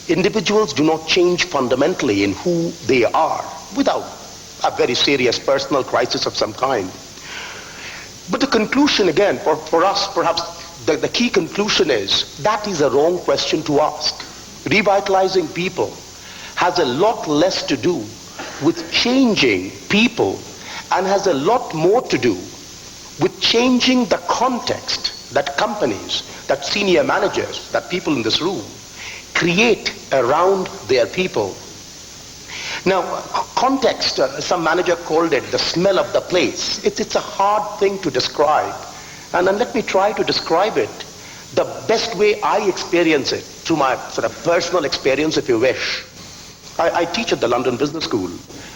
individuals do not change fundamentally in who they are without a very serious personal crisis of some kind. But the conclusion, again, for us, perhaps the key conclusion is that is a wrong question to ask. Revitalizing people has a lot less to do with changing people and has a lot more to do with changing the context that companies, that senior managers, that people in this room create around their people. Now, context, some manager called it the smell of the place. It's a hard thing to describe. And let me try to describe it the best way I experience it, through my sort of personal experience, if you wish. I teach at the London Business School.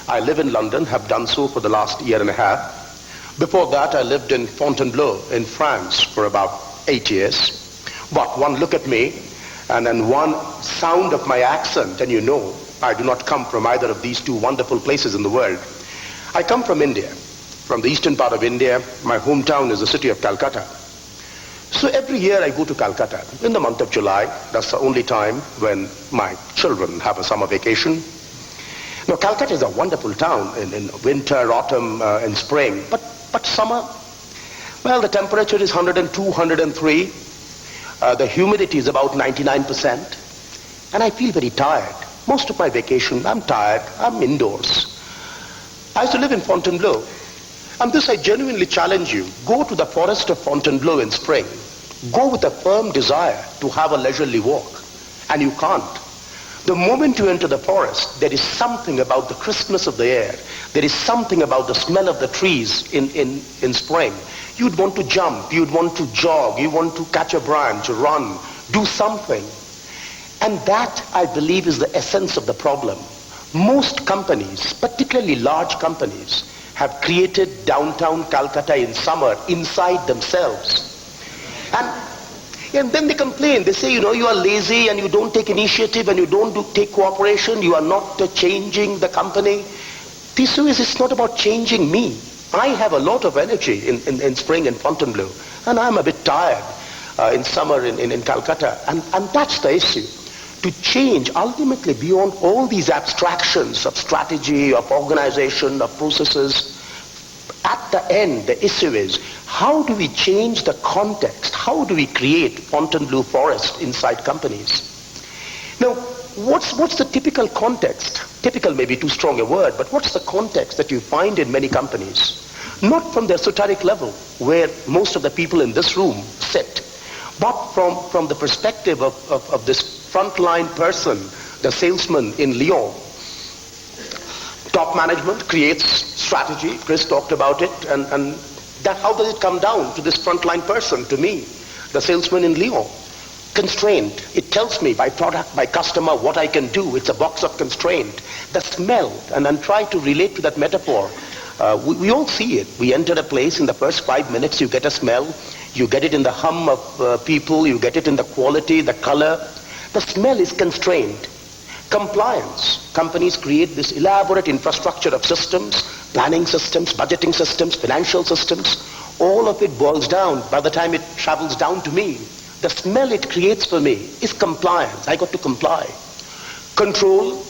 I live in London, have done so for the last year and a half. Before that, I lived in Fontainebleau in France for about 8 years. But one look at me, and then one sound of my accent, and you know I do not come from either of these two wonderful places in the world. I come from India, from the eastern part of India. My hometown is the city of Calcutta. So every year I go to Calcutta in the month of July. That's the only time when my children have a summer vacation. Now, Calcutta is a wonderful town in winter, autumn, and spring. But summer, well, the temperature is 102, 103. The humidity is about 99%. And I feel very tired. Most of my vacation, I'm tired. I'm indoors. I used to live in Fontainebleau. And this I genuinely challenge you. Go to the forest of Fontainebleau in spring. Go with a firm desire to have a leisurely walk. And you can't. The moment you enter the forest, there is something about the crispness of the air. There is something about the smell of the trees in spring. You'd want to jump. You'd want to jog. You want to catch a branch, run, do something. And that, I believe, is the essence of the problem. Most companies, particularly large companies, have created downtown Calcutta in summer inside themselves. And then they complain. They say, you know, you are lazy and you don't take initiative and you don't take cooperation. You are not changing the company. The issue is, it's not about changing me. I have a lot of energy in spring in Fontainebleau. And I'm a bit tired in summer in Calcutta. And that's the issue. To change ultimately beyond all these abstractions of strategy, of organization, of processes, at the end, the issue is, how do we change the context? How do we create Fontainebleau forest inside companies? Now, what's the typical context? Typical may be too strong a word, but what's the context that you find in many companies? Not from the esoteric level, where most of the people in this room sit, but from the perspective of this frontline person, the salesman in Lyon. Top management creates strategy. Chris talked about it. And that, how does it come down to this frontline person, to me, the salesman in Lyon? Constraint. It tells me by product, by customer, what I can do. It's a box of constraint. The smell, and then try to relate to that metaphor. We all see it. We enter a place, in the first 5 minutes, you get a smell. You get it in the hum of people. You get it in the quality, the color. The smell is constrained. Compliance. Companies create this elaborate infrastructure of systems, planning systems, budgeting systems, financial systems. All of it boils down, by the time it travels down to me, the smell it creates for me is compliance. I got to comply. Control.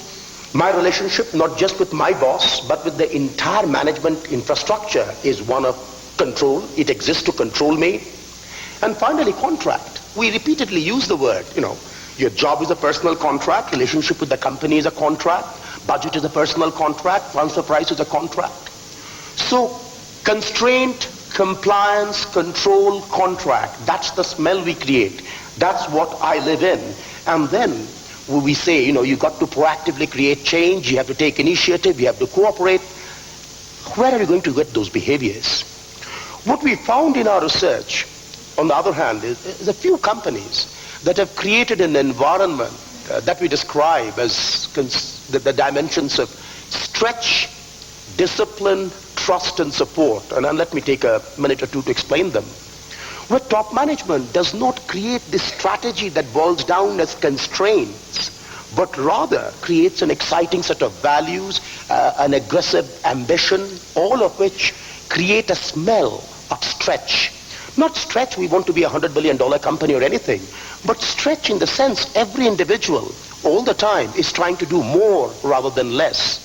My relationship, not just with my boss, but with the entire management infrastructure, is one of control. It exists to control me. And finally, contract. We repeatedly use the word, your job is a personal contract, relationship with the company is a contract, budget is a personal contract, transfer price is a contract. So, constraint, compliance, control, contract, that's the smell we create. That's what I live in. And then we say, you've got to proactively create change, you have to take initiative, you have to cooperate. Where are you going to get those behaviors? What we found in our research, on the other hand, is a few companies that have created an environment that we describe as the dimensions of stretch, discipline, trust, and support. And let me take a minute or two to explain them. Where top management does not create this strategy that boils down as constraints, but rather creates an exciting set of values, an aggressive ambition, all of which create a smell of stretch. Not stretch, we want to be $100 billion company or anything, but stretch in the sense every individual all the time is trying to do more rather than less.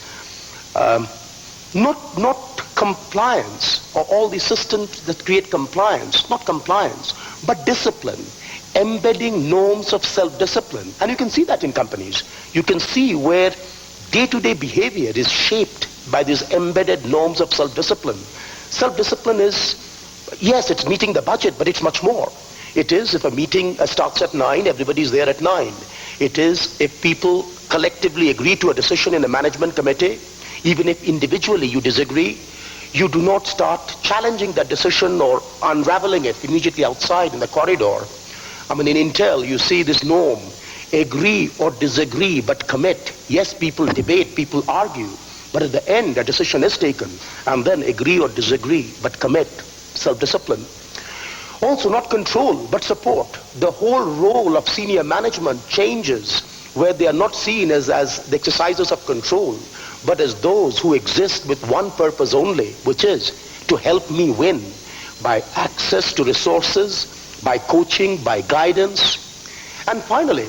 Not compliance, or all the systems that create compliance, not compliance, but discipline, embedding norms of self-discipline. And you can see that in companies. You can see where day-to-day behavior is shaped by these embedded norms of self-discipline. Self-discipline is, yes, it's meeting the budget, but it's much more. It is if a meeting starts at 9, everybody's there at 9. It is if people collectively agree to a decision in a management committee, even if individually you disagree, you do not start challenging that decision or unraveling it immediately outside in the corridor. I mean, in Intel, you see this norm, agree or disagree, but commit. Yes, people debate, people argue, but at the end, a decision is taken, and then agree or disagree, but commit, self-discipline. Also, not control, but support. The whole role of senior management changes where they are not seen as the exercisers of control, but as those who exist with one purpose only, which is to help me win by access to resources, by coaching, by guidance. And finally,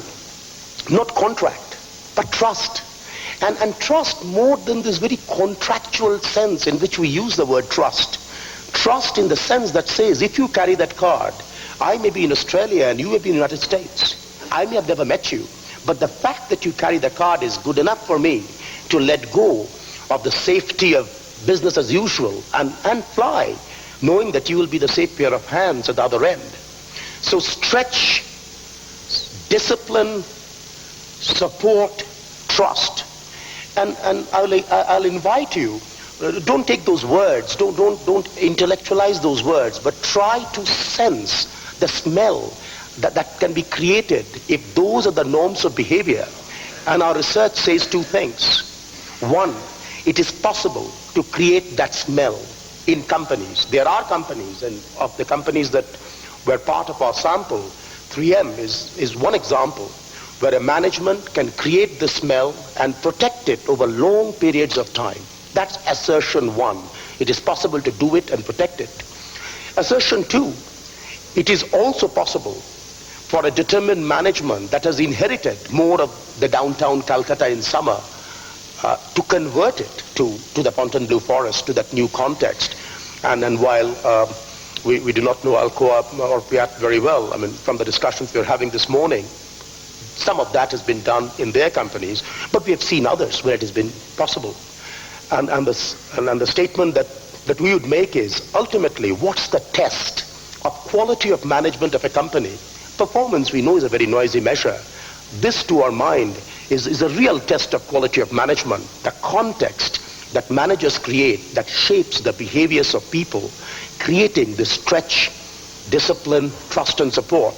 not contract, but trust. And trust more than this very contractual sense in which we use the word trust. Trust in the sense that says, if you carry that card, I may be in Australia and you may be in the United States. I may have never met you, but the fact that you carry the card is good enough for me to let go of the safety of business as usual and fly, knowing that you will be the safe pair of hands at the other end. So stretch, discipline, support, trust. And I'll invite you, don't take those words, don't intellectualize those words, but try to sense the smell that can be created if those are the norms of behavior. And our research says two things. One, it is possible to create that smell in companies. There are companies, and of the companies that were part of our sample, 3M is one example, where a management can create the smell and protect it over long periods of time. That's assertion one. It is possible to do it and protect it. Assertion two, it is also possible for a determined management that has inherited more of the downtown Calcutta in summer to convert it to the Fontainebleau Forest, to that new context. And while we do not know Alcoa or Piat very well, I mean, from the discussions we're having this morning, some of that has been done in their companies, but we have seen others where it has been possible. And the statement that we would make is, ultimately, what's the test of quality of management of a company? Performance, we know, is a very noisy measure. This, to our mind, is a real test of quality of management, the context that managers create that shapes the behaviors of people, creating this stretch, discipline, trust, and support.